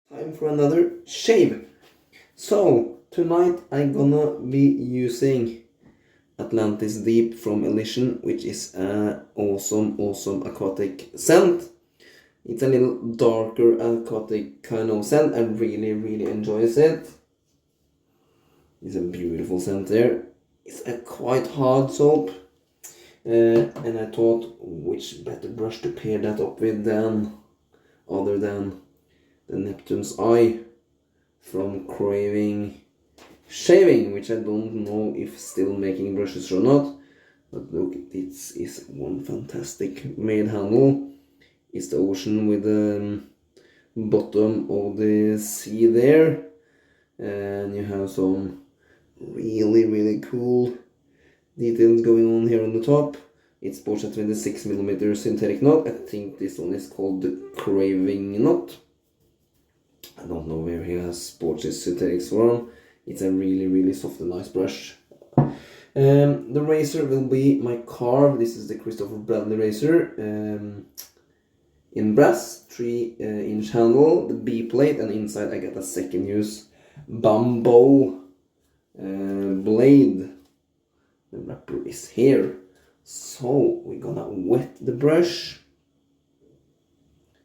Time for another shave. So tonight I'm gonna be using Atlantis Deep from Elysian, which is an awesome aquatic scent. It's a little darker aquatic kind of scent. I really enjoy it. It's a beautiful scent there. It's a quite hard soap. And I thought which better brush to pair that up with than other than the Neptune's Eye from Karve Shaving, which I don't know if still making brushes or not. But look, this is one fantastic made handle. It's the ocean with the bottom of the sea there, and you have some really cool details going on here on the top. It's sports a 26mm synthetic knot. I think this one is called the Craving knot. I don't know where he has sports his synthetics from. It's a really soft and nice brush. The razor will be my Karve. This is the Christopher Bradley razor in brass, 3-inch handle, the B plate, and inside I got a second use Bambaw blade. The wrapper is here. So we're gonna wet the brush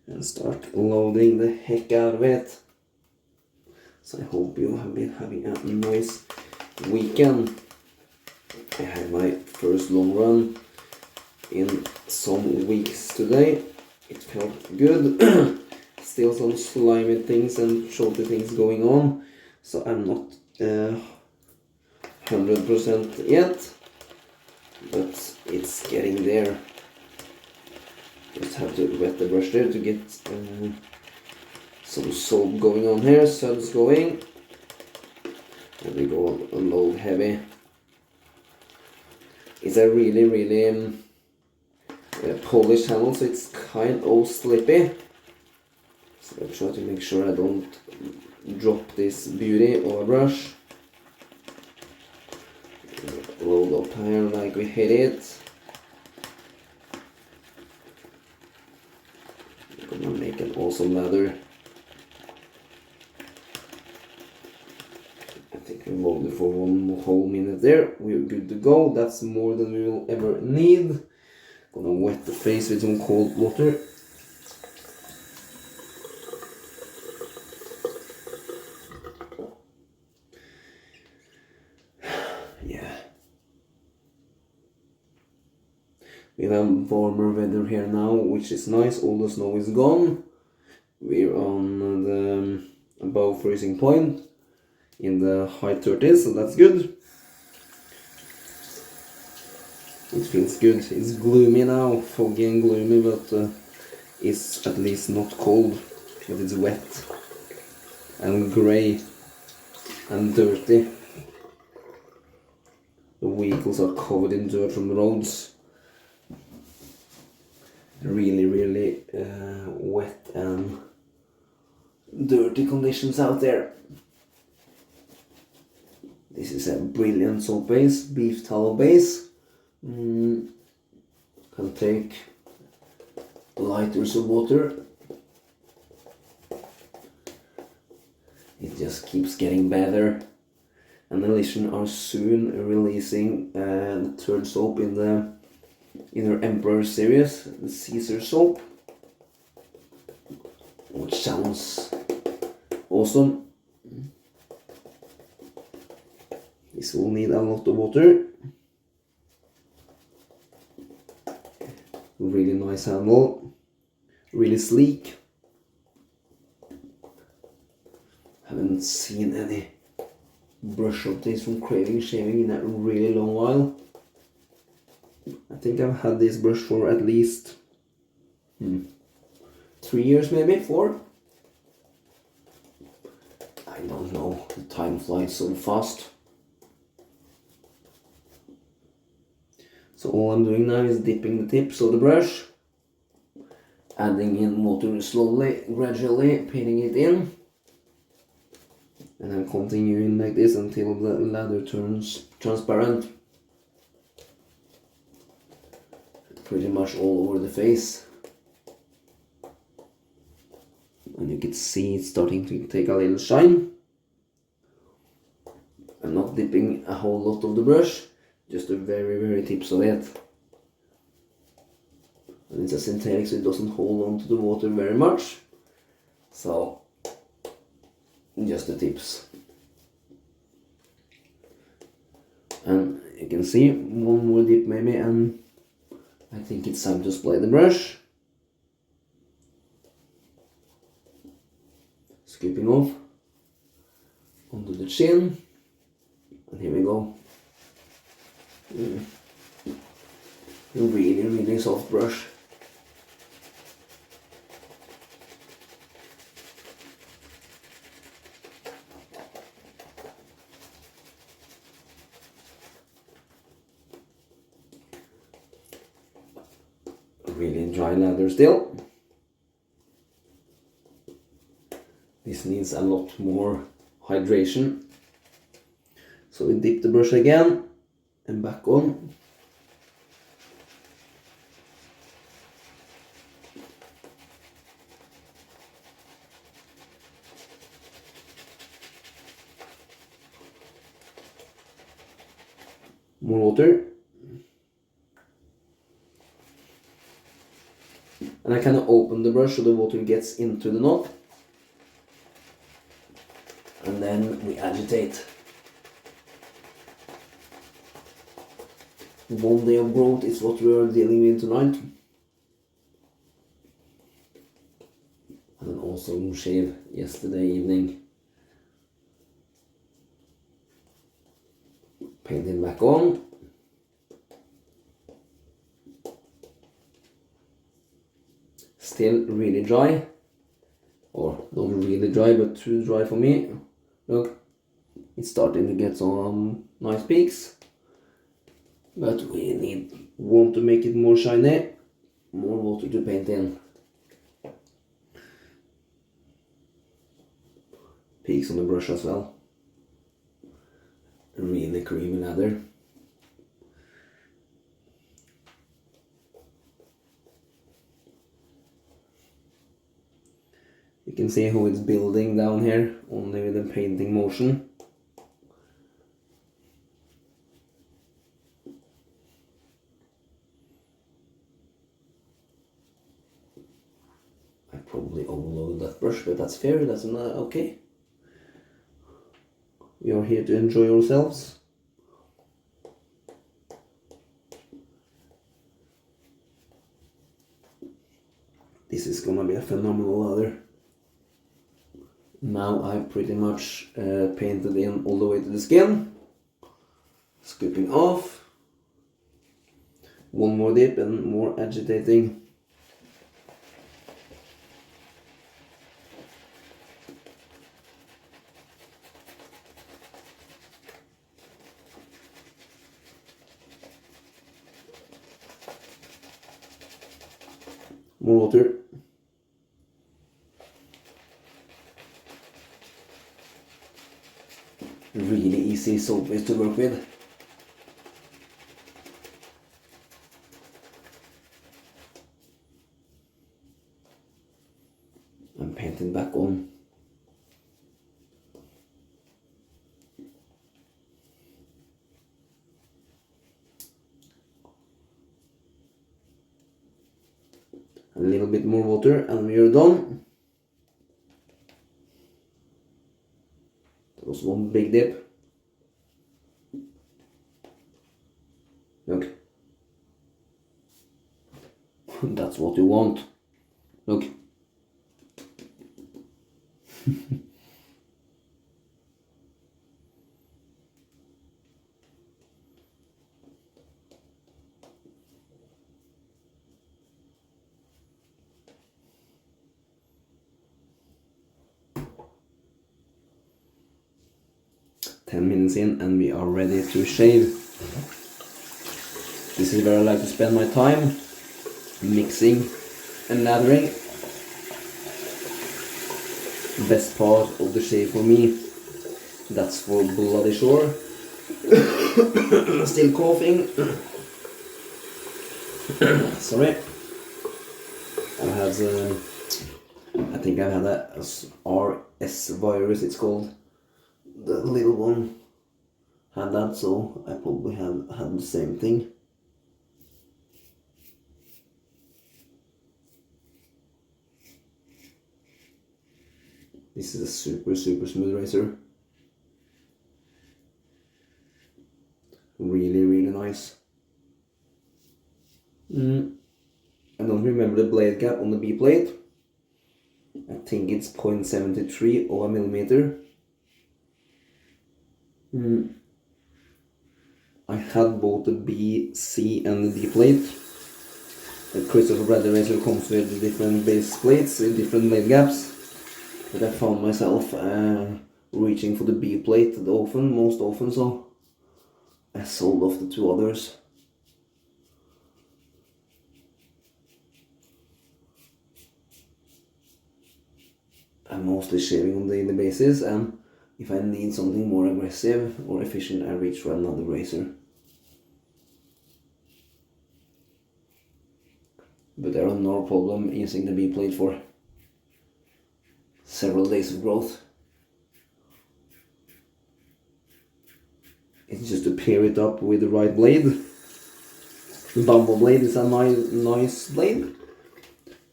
and start loading the heck out of it. So I hope you have been having a nice weekend. I had my first long run in some weeks today. It felt good. Still some slimy things and shorty things going on, so I'm not 100% yet, but it's getting there. Just have to wet the brush there to get some soap going on here, suds going, and we go a load heavy. It's a really polished handle, so it's kind of slippy. So I try to make sure I don't drop this beauty of a brush. Load up here like we hit it. I'm gonna make an awesome lather. I think we load it for 1 whole minute there. We're good to go. That's more than we will ever need. Gonna wet the face with some cold water. Yeah. We have warmer weather here now, which is nice. All the snow is gone. We're on the above freezing point in the high 30s, so that's good. It feels good. It's gloomy now, foggy and gloomy, but it's at least not cold, but it's wet and grey and dirty. The vehicles are covered in dirt from the roads. Really wet and dirty conditions out there. This is a brilliant soap base, beef tallow base. Can take liters of water. It just keeps getting better. And Elysian are soon releasing the third soap in their Emperor series, the Caesar soap, which sounds awesome. This will need a lot of water. Really nice handle, really sleek. Haven't seen any brush updates from Karve Shaving in a really long while. I think I've had this brush for at least 3 years, maybe 4. I don't know, the time flies so fast. So all I'm doing now is dipping the tips of the brush, adding in water slowly, gradually, pinning it in, and then continuing like this until the lather turns transparent. Pretty much all over the face. and you can see it's starting to take a little shine. I'm not dipping a whole lot of the brush, just the very tips of it. And it's a synthetic, so it doesn't hold on to the water very much. So just the tips. And you can see one more dip maybe, and I think it's time to spray the brush. Scooping off onto the chin, and here we go. Really soft brush. Really dry lather still. This needs a lot more hydration. So we dip the brush again and back on. More water. And I kind of open the brush so the water gets into the knot. And then we agitate. One day of growth is what we are dealing with tonight. And an awesome shave yesterday evening. Painting back on. Still really dry, or not really dry, but too dry for me. Look, it's starting to get some nice peaks, but we want to make it more shiny, more water to paint in. Peaks on the brush as well. Really creamy lather. You can see how it's building down here, only with the painting motion. I probably overloaded that brush, but that's fair, that's not okay. We are here to enjoy ourselves. This is gonna be a phenomenal lather. Now I've pretty much painted in all the way to the skin. Scooping off. One more dip and more agitating. More water. Really easy soap base to work with. I'm painting back on. A little bit more water and we are done. That was one big dip. Look. That's what you want. Look. 10 minutes in and we are ready to shave. This is where I like to spend my time, mixing and lathering. Best part of the shave for me, that's for bloody sure. Still coughing. Sorry. I had I think I've had a RS virus, it's called. The little one had that, so I probably have had the same thing. This is a super smooth razor. Really nice. I don't remember the blade gap on the B plate. I think it's 0.73 of a millimeter. I had both the B, C and the D plate. The Christopher Bradley razor comes with different base plates with different blade gaps. But I found myself reaching for the B plate most often, so I sold off the two others. I'm mostly shaving on a daily basis, and if I need something more aggressive or efficient, I reach for another razor. But there are no problem using the B plate for several days of growth. It's just to pair it up with the right blade. The Bambaw blade is a nice blade.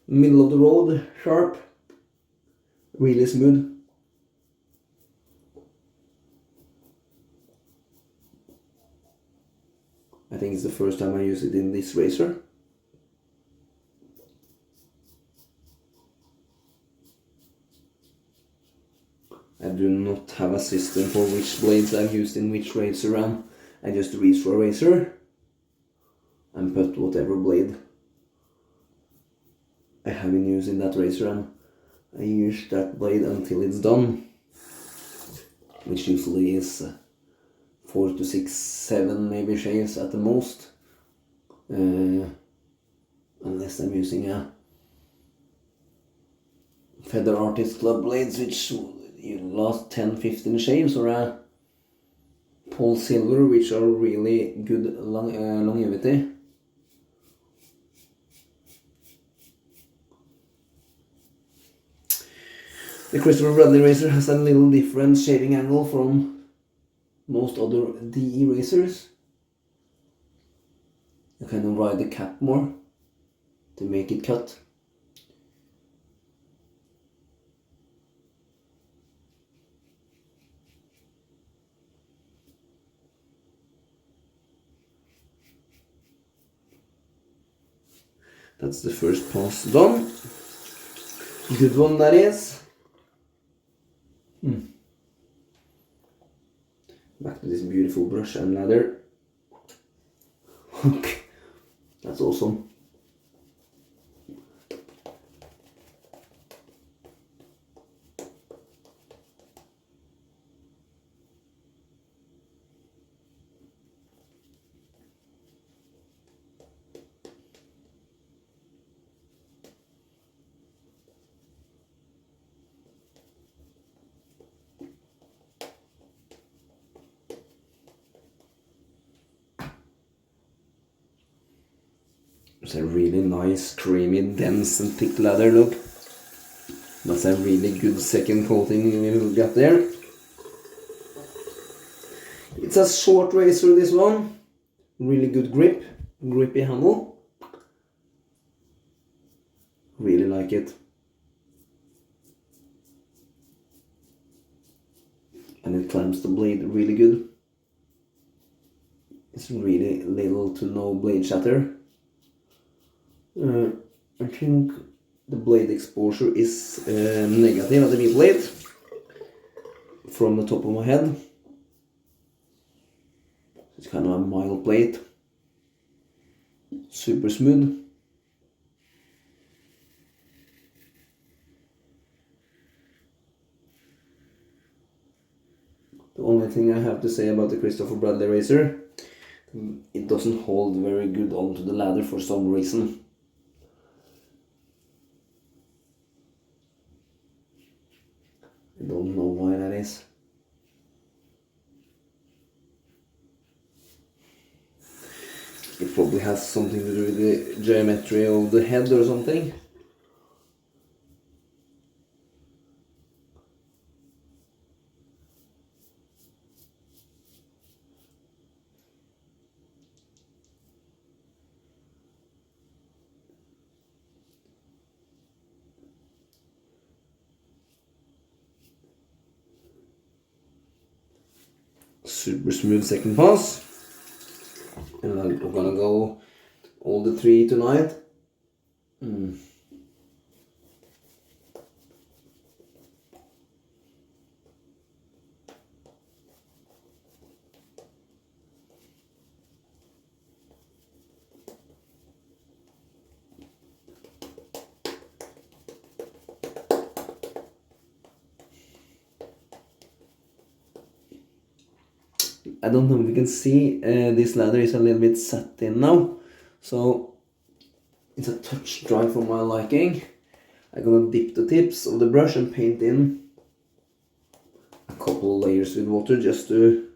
Middle of the road, sharp, really smooth. I think it's the first time I use it in this razor. I do not have a system for which blades I've used in which razor, and I just reach for a razor and put whatever blade I have in use in that razor, and I use that blade until it's done, which usually is 4 to 6, 7 maybe shaves at the most, unless I'm using a Feather Artist Club blades, which you last 10-15 shaves, or a Paul Silver, which are really good longevity. The Christopher Bradley razor has a little different shaving angle from most other DE razors. You kind of ride the cap more to make it cut. That's the first pass done. Good one that is. Back to this beautiful brush and ladder. Okay, that's awesome. It's a really nice, creamy, dense and thick lather look. That's a really good second coating we got there. It's a short razor, this one. Really good grip, grippy handle. Really like it. And it clamps the blade really good. It's really little to no blade shatter. I think the blade exposure is negative at the B blade from the top of my head. It's kind of a mild plate, super smooth. The only thing I have to say about the Christopher Bradley razor, it doesn't hold very good onto the ladder for some reason. I don't know why that is. It probably has something to do with the geometry of the head or something. super smooth second pass. And then we're gonna go all the 3 tonight. I don't know if you can see, this ladder is a little bit set in now, so it's a touch dry for my liking. I'm gonna dip the tips of the brush and paint in a couple layers with water just to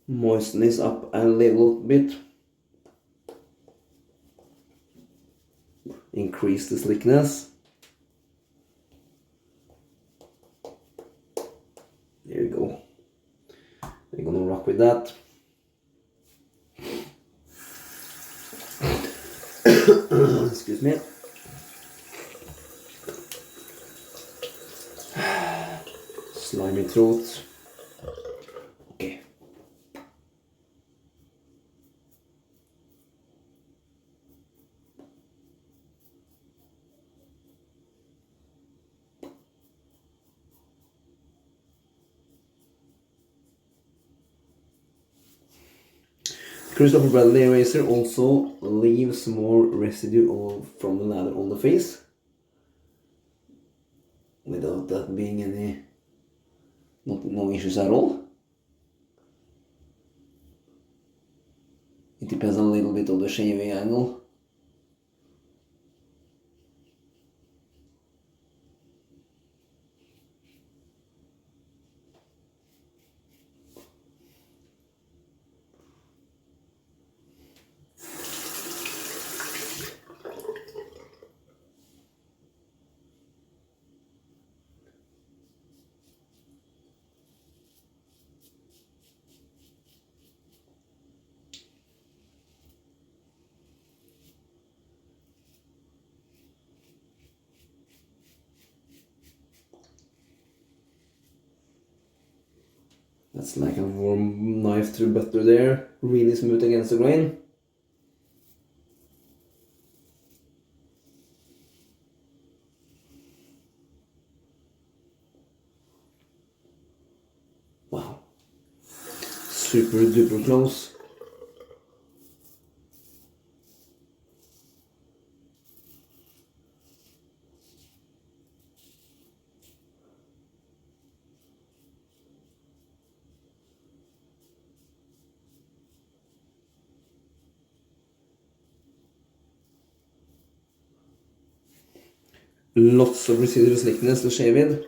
moisten this up a little bit. Increase the slickness. There you go. We're gonna rock with that. Excuse me. Slimy throat. Okay. Christopher Bradley eraser also leaves more residue from the ladder on the face, without that being any no issues at all. It depends a little bit on the shaving angle. That's like a warm knife through butter there, really smooth against the grain. Wow, super duper close. Lots of residual slickness to shave with.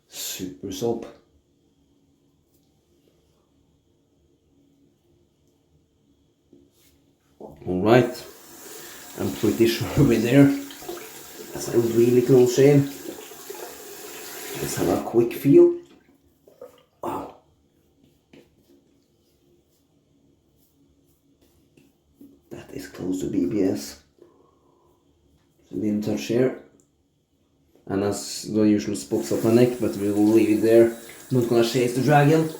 Super soap. Alright, I'm pretty sure we're there. That's a really close shave. Let's have a quick feel. Wow. That is close to BBS. So didn't touch here. And as the usual spots up my neck, but we will leave it there. Not gonna chase the dragon.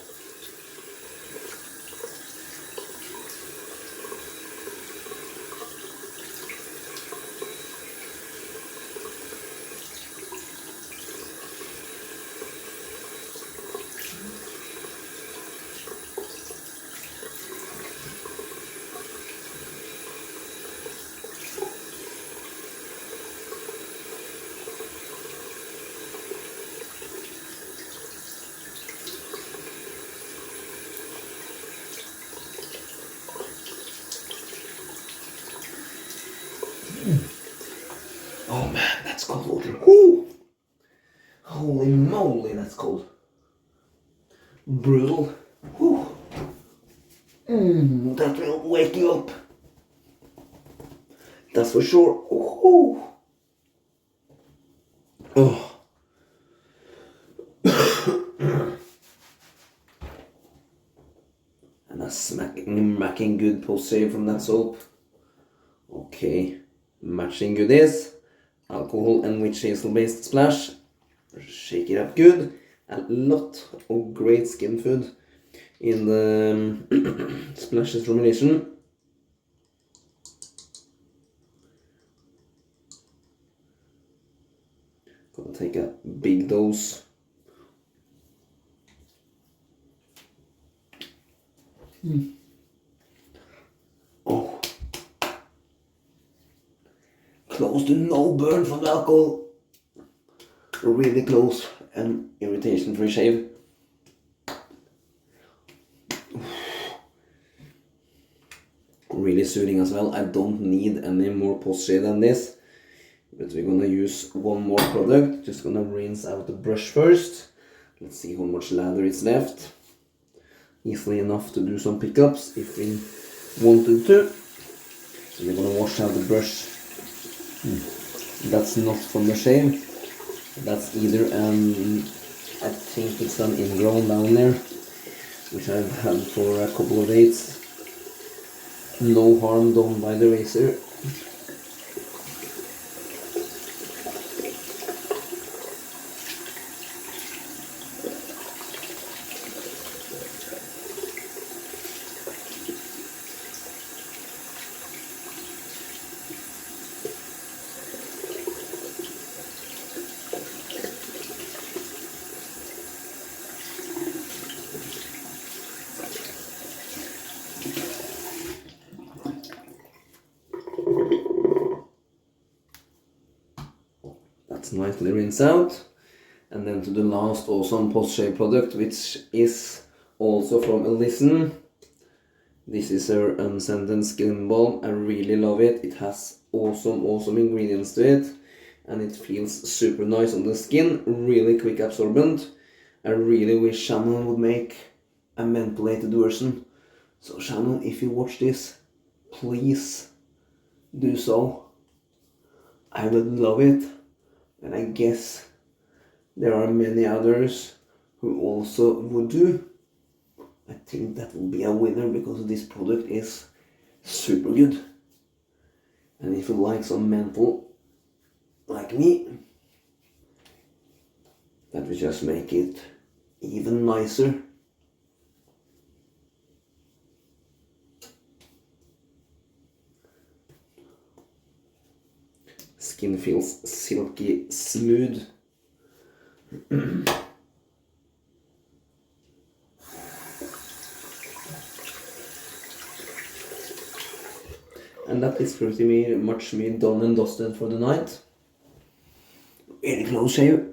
Oh man, that's cold water. Woo! Holy moly, that's cold. Brutal. Woo! That will wake you up. That's for sure. Woo! Oh. making good post shave from that soap. Okay, matching goodies, alcohol and witch hazel based splash. Shake it up good. A lot of great skin food in the splashes formulation. Gonna take a big dose. Oh, close to no burn from the alcohol. Really close and irritation-free shave. Really soothing as well. I don't need any more post shave than this, but we're gonna use one more product. Just gonna rinse out the brush first. Let's see how much lather is left. Easily enough to do some pickups if we wanted to. So we're gonna wash out the brush. That's not from the shave. That's either I think it's an ingrown down there, which I've had for a couple of days. No harm done by the razor. That's nicely rinsed out. And then to the last awesome post-shave product, which is also from Elysian. This is our unscented skin balm. I really love it. It has awesome ingredients to it, and it feels super nice on the skin. Really quick absorbent. I really wish Shannon would make a mentholated version. So Shannon, if you watch this, please do so. I would love it. And I guess there are many others who also would do. I think that will be a winner because this product is super good. And if you like some menthol like me, that will just make it even nicer. Skin feels silky smooth. And that is pretty much me done and dusted for the night. Really close shave.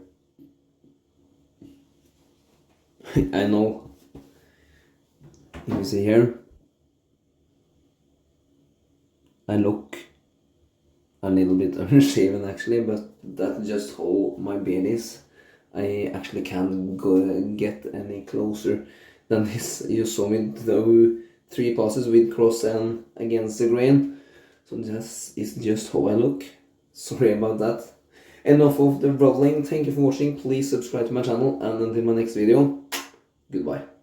I know. You see here. I look a little bit unshaven actually, but that's just how my beard is. I actually can't get any closer than this. You saw me do 3 passes with cross and against the grain. So this is just how I look. Sorry about that. Enough of the rolling. Thank you for watching. Please subscribe to my channel, and until my next video, goodbye.